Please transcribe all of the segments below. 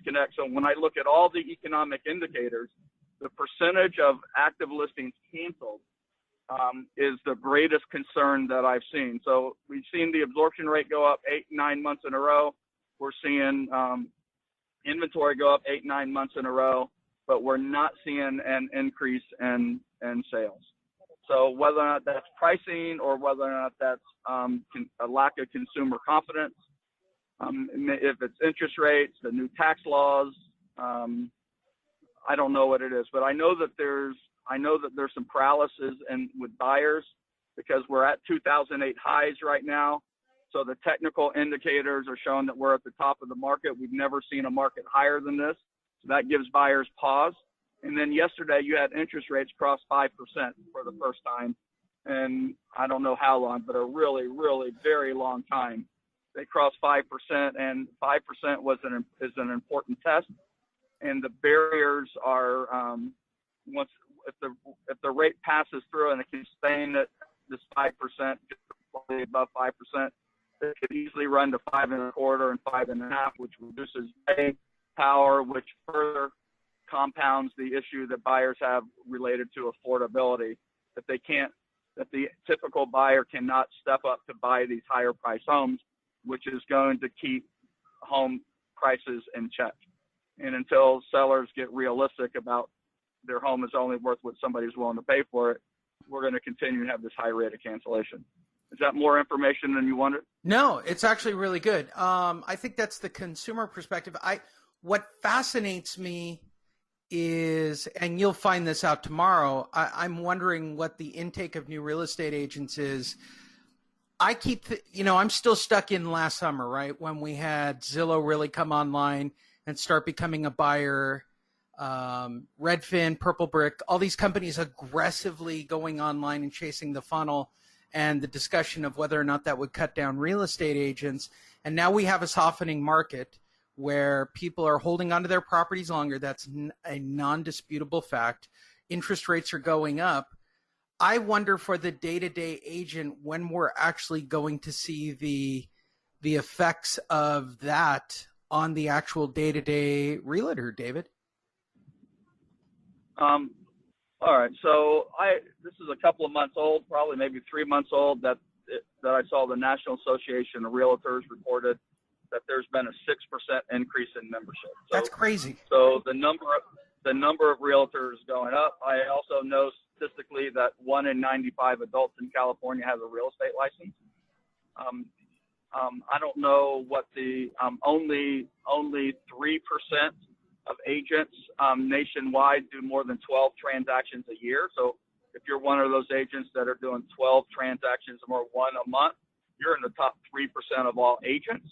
disconnect. So when I look at all the economic indicators, the percentage of active listings canceled is the greatest concern that I've seen. So we've seen the absorption rate go up 8-9 months in a row. We're seeing inventory go up 8-9 months in a row, but we're not seeing an increase in sales. So whether or not that's pricing or whether or not that's a lack of consumer confidence, if it's interest rates, the new tax laws, I don't know what it is, but I know that there's some paralysis with buyers because we're at 2008 highs right now. So the technical indicators are showing that we're at the top of the market. We've never seen a market higher than this. So that gives buyers pause. And then yesterday you had interest rates cross 5% for the first time. And I don't know how long, but a really, really very long time. They crossed 5%, and 5% is an important test. And the barriers are if the rate passes through and it can sustain at this 5%, just above 5%, it could easily run to 5.25 and 5.5, which reduces pay power, which further compounds the issue that buyers have related to affordability. That the typical buyer cannot step up to buy these higher price homes, which is going to keep home prices in check. And until sellers get realistic about their home is only worth what somebody's willing to pay for it, we're going to continue to have this high rate of cancellation. Is that more information than you wanted? No, it's actually really good. I think that's the consumer perspective. What fascinates me is, and you'll find this out tomorrow, I'm wondering what the intake of new real estate agents is. I'm still stuck in last summer, right? When we had Zillow really come online and start becoming a buyer, Redfin, Purple Brick, all these companies aggressively going online and chasing the funnel, and the discussion of whether or not that would cut down real estate agents. And now we have a softening market where people are holding onto their properties longer. That's a non-disputable fact. Interest rates are going up. I wonder for the day-to-day agent when we're actually going to see the effects of that on the actual day-to-day realtor, David. All right, so this is a couple of months old, probably maybe 3 months old, that I saw the National Association of Realtors reported that there's been a 6% increase in membership. So, that's crazy. So the number of realtors going up. I also know statistically that 1 in 95 adults in California has a real estate license. I don't know what the only 3% of agents nationwide do more than 12 transactions a year. So if you're one of those agents that are doing 12 transactions or more, one a month, you're in the top 3% of all agents.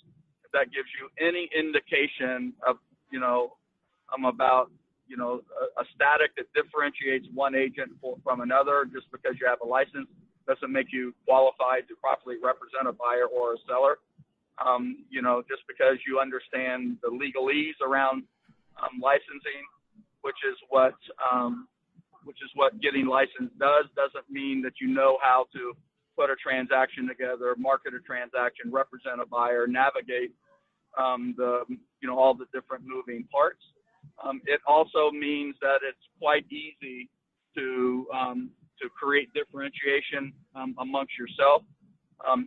If that gives you any indication of, about, a static that differentiates one agent from another just because you have a license doesn't make you qualified to properly represent a buyer or a seller. Just because you understand the legalese around licensing, which is what getting licensed does, doesn't mean that you know how to put a transaction together, market a transaction, represent a buyer, navigate all the different moving parts. It also means that it's quite easy to create differentiation amongst yourself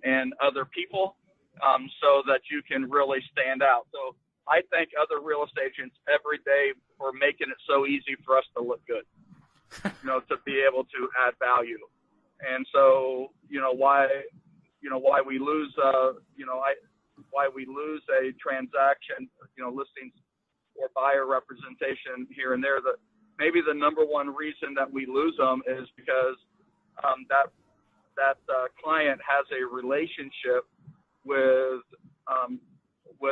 and other people, so that you can really stand out. So I thank other real estate agents every day for making it so easy for us to look good, to be able to add value. And so, why we lose, why we lose a transaction, listings or buyer representation here and there, maybe the number one reason that we lose them is because that client has a relationship with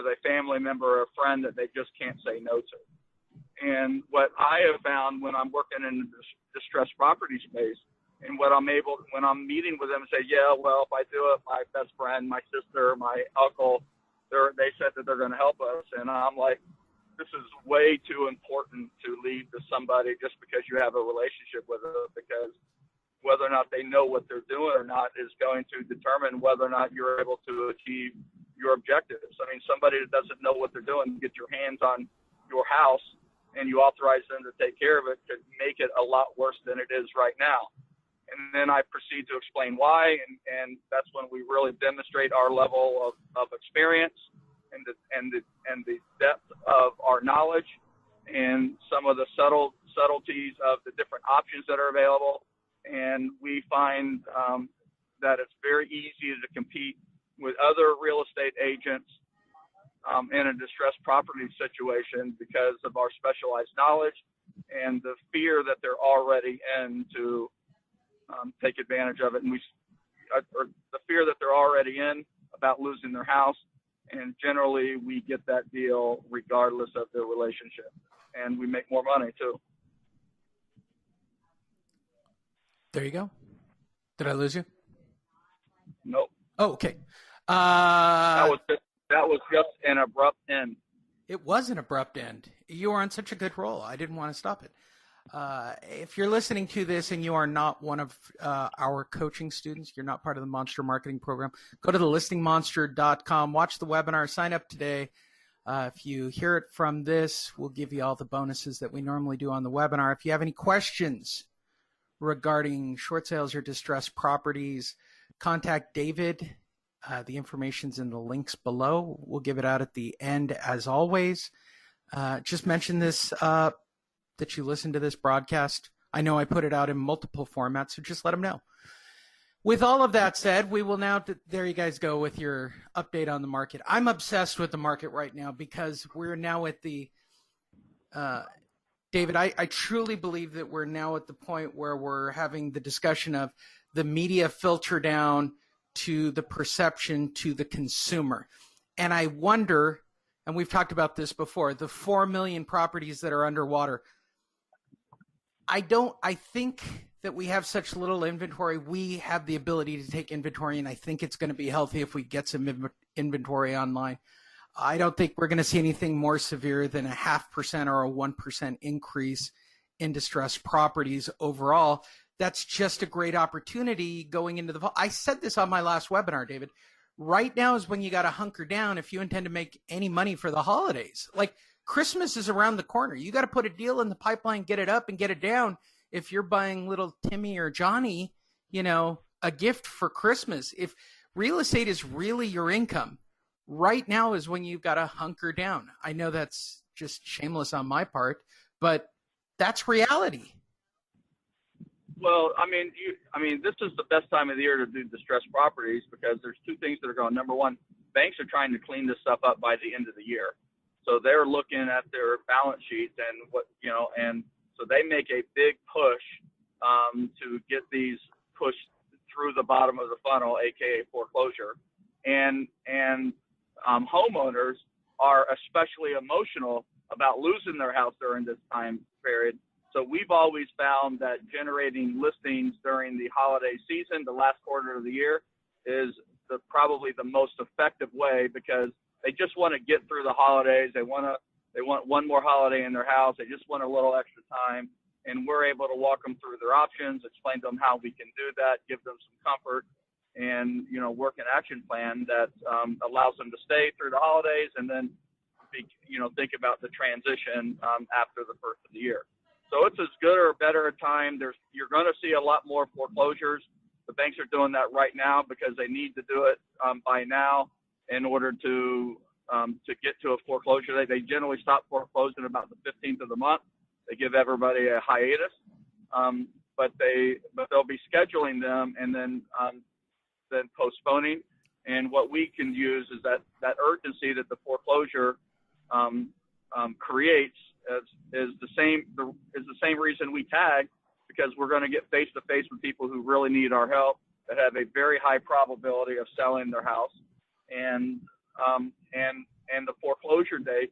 a family member or a friend that they just can't say no to. And what I have found when I'm working in the distressed property space, and when I'm meeting with them and say, yeah, well, if I do it, my best friend, my sister, my uncle, they said that they're going to help us. And I'm like, this is way too important to leave to somebody just because you have a relationship with them, because whether or not they know what they're doing or not is going to determine whether or not you're able to achieve your objectives. I mean, somebody that doesn't know what they're doing, get your hands on your house and you authorize them to take care of it could make it a lot worse than it is right now. And then I proceed to explain why, and that's when we really demonstrate our level of experience and the depth of our knowledge and some of the subtleties of the different options that are available. And we find that it's very easy to compete with other real estate agents in a distressed property situation because of our specialized knowledge and the fear that they're already in to take advantage of it. And or the fear that they're already in about losing their house. And generally we get that deal regardless of their relationship, and we make more money too. There you go. Did I lose you? Nope. Oh, okay. That was just an abrupt end. It was an abrupt end. You are on such a good roll. I didn't want to stop it. If you're listening to this and you are not one of our coaching students, you're not part of the Monster Marketing Program, go to thelistingmonster.com, watch the webinar, sign up today. If you hear it from this, we'll give you all the bonuses that we normally do on the webinar. If you have any questions regarding short sales or distressed properties, contact David. The information's in the links below. We'll give it out at the end as always. Just mention this, that you listen to this broadcast. I know I put it out in multiple formats, so just let them know. With all of that said, we will now, there you guys go with your update on the market. I'm obsessed with the market right now because we're now at the, David, I truly believe that we're now at the point where we're having the discussion of the media filter down to the perception to the consumer. And I wonder, and we've talked about this before, the 4 million properties that are underwater. I think that we have such little inventory. We have the ability to take inventory, and I think it's going to be healthy if we get some inventory online. I don't think we're going to see anything more severe than a 0.5% or a 1% increase in distressed properties overall. That's just a great opportunity going into the fall. I said this on my last webinar, David. Right now is when you got to hunker down if you intend to make any money for the holidays. Like, Christmas is around the corner. You got to put a deal in the pipeline, get it up and get it down. If you're buying little Timmy or Johnny, a gift for Christmas, if real estate is really your income, right now is when you've got to hunker down. I know that's just shameless on my part, but that's reality. Well, this is the best time of the year to do distressed properties because there's two things that are going. Number one, banks are trying to clean this stuff up by the end of the year. So they're looking at their balance sheets and so they make a big push to get these pushed through the bottom of the funnel, aka foreclosure. And homeowners are especially emotional about losing their house during this time period. So we've always found that generating listings during the holiday season, the last quarter of the year, is probably the most effective way because they just want to get through the holidays. They want one more holiday in their house. They just want a little extra time. And we're able to walk them through their options, explain to them how we can do that, give them some comfort, and, work an action plan that allows them to stay through the holidays and then, think about the transition after the first of the year. So it's as good or better a time. You're going to see a lot more foreclosures. The banks are doing that right now because they need to do it by now in order to get to a foreclosure. They generally stop foreclosing about the 15th of the month. They give everybody a hiatus, but they'll be scheduling them and then postponing. And what we can use is that urgency that the foreclosure creates is the same reason we tag, because we're going to get face to face with people who really need our help, that have a very high probability of selling their house, and the foreclosure date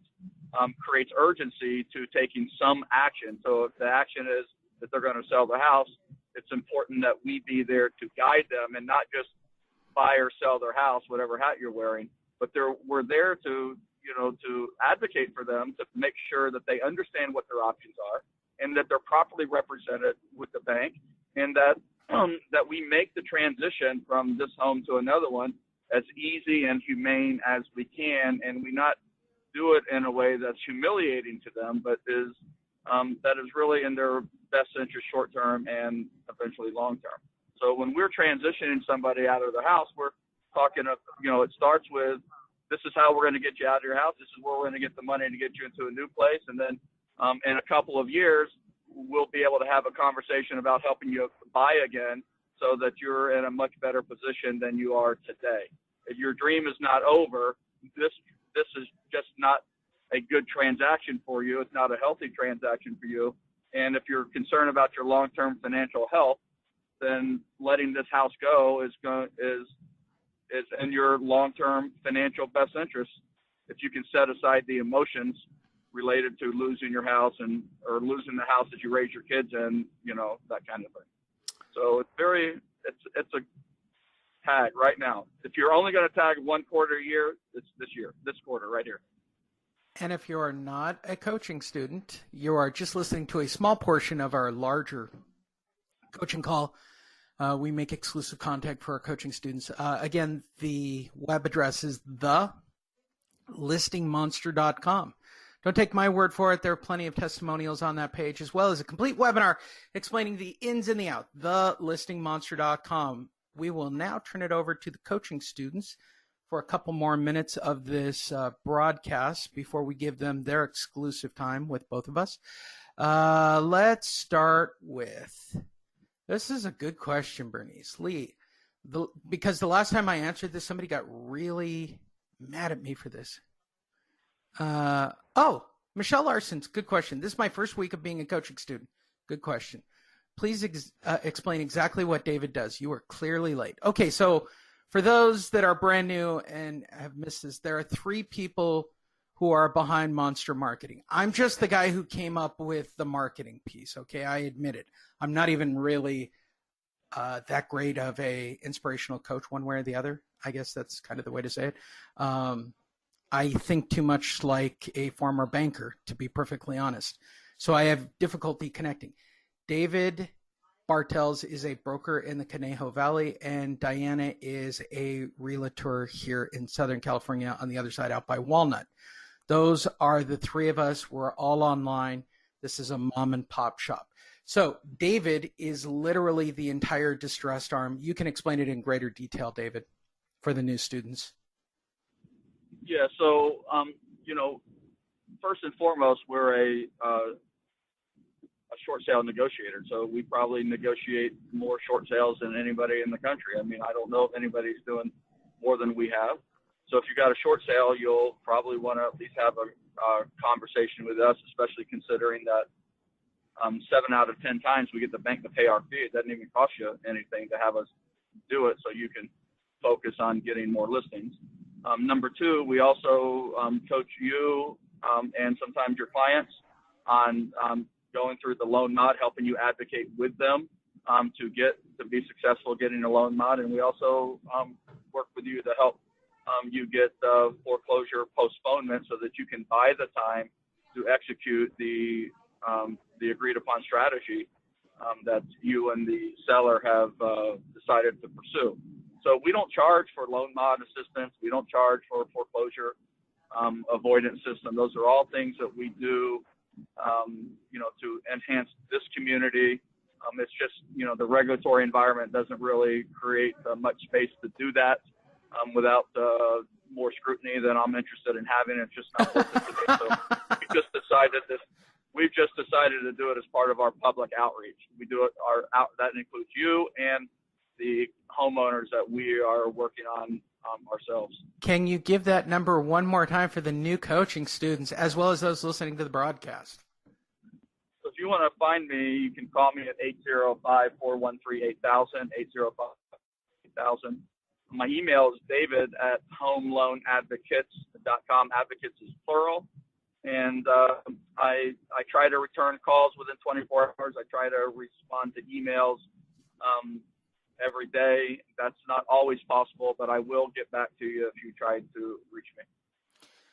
creates urgency to taking some action. So if the action is that they're going to sell the house, it's important that we be there to guide them and not just buy or sell their house, whatever hat you're wearing, but we're there to advocate for them, to make sure that they understand what their options are and that they're properly represented with the bank, and that we make the transition from this home to another one as easy and humane as we can, and we not do it in a way that's humiliating to them, but that is really in their best interest short term and eventually long term. So when we're transitioning somebody out of their house, we're talking, it starts with, this is how we're going to get you out of your house. This is where we're going to get the money to get you into a new place. And then in a couple of years, we'll be able to have a conversation about helping you buy again so that you're in a much better position than you are today. If your dream is not over, this is just not a good transaction for you. It's not a healthy transaction for you. And if you're concerned about your long-term financial health, then letting this house go is in your long-term financial best interest if you can set aside the emotions related to losing your house or losing the house that you raise your kids in, that kind of thing. So it's a tag right now. If you're only going to tag one quarter a year, it's this quarter right here. And if you are not a coaching student, you are just listening to a small portion of our larger coaching call. We make exclusive content for our coaching students. Again, the web address is thelistingmonster.com. Don't take my word for it. There are plenty of testimonials on that page, as well as a complete webinar explaining the ins and the outs. Thelistingmonster.com. We will now turn it over to the coaching students for a couple more minutes of this broadcast before we give them their exclusive time with both of us. Let's start with, this is a good question, Bernice. Lee, because the last time I answered this, somebody got really mad at me for this. Michelle Larson's, good question. This is my first week of being a coaching student. Good question. Please explain exactly what David does. You are clearly late. Okay, so for those that are brand new and have missed this, there are 3 people who are behind Monster Marketing. I'm just the guy who came up with the marketing piece, okay? I admit it. I'm not even really that great of a inspirational coach one way or the other. I guess that's kind of the way to say it. I think too much like a former banker, to be perfectly honest. So I have difficulty connecting. David-Bartels is a broker in the Conejo Valley, and Diana is a realtor here in Southern California on the other side out by Walnut. Those are the 3 of us. We're all online. This is a mom and pop shop. So David is literally the entire distressed arm. You can explain it in greater detail, David, for the new students. Yeah, so, first and foremost, we're a short sale negotiator. So we probably negotiate more short sales than anybody in the country. I mean, I don't know if anybody's doing more than we have. So if you got a short sale, you'll probably want to at least have a conversation with us, especially considering that 7 out of 10 times we get the bank to pay our fee. It doesn't even cost you anything to have us do it, so you can focus on getting more listings. Number 2, we also coach you and sometimes your clients on going through the loan mod, helping you advocate with them to be successful getting a loan mod. And we also work with you to help you get foreclosure postponement so that you can buy the time to execute the agreed upon strategy that you and the seller have decided to pursue. So we don't charge for loan mod assistance. We don't charge for foreclosure avoidance system. Those are all things that we do, to enhance this community. It's just, the regulatory environment doesn't really create much space to do that without more scrutiny than I'm interested in having. It's just not worth it to me. So we've just decided to do it as part of our public outreach. We do it, that includes you and the homeowners that we are working on ourselves. Can you give that number one more time for the new coaching students, as well as those listening to the broadcast? So if you want to find me, you can call me at 805-413-8000, 805-8000. My email is david@homeloanadvocates.com. Advocates is plural. And I try to return calls within 24 hours. I try to respond to emails every day. That's not always possible, but I will get back to you if you try to reach me.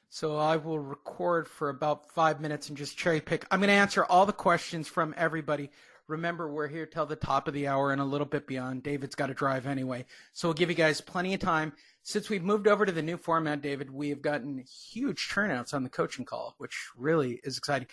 So I will record for about 5 minutes and just cherry pick. I'm going to answer all the questions from everybody Remember, we're here till the top of the hour and a little bit beyond. David's got to drive anyway. So we'll give you guys plenty of time. Since we've moved over to the new format, David, we have gotten huge turnouts on the coaching call, which really is exciting.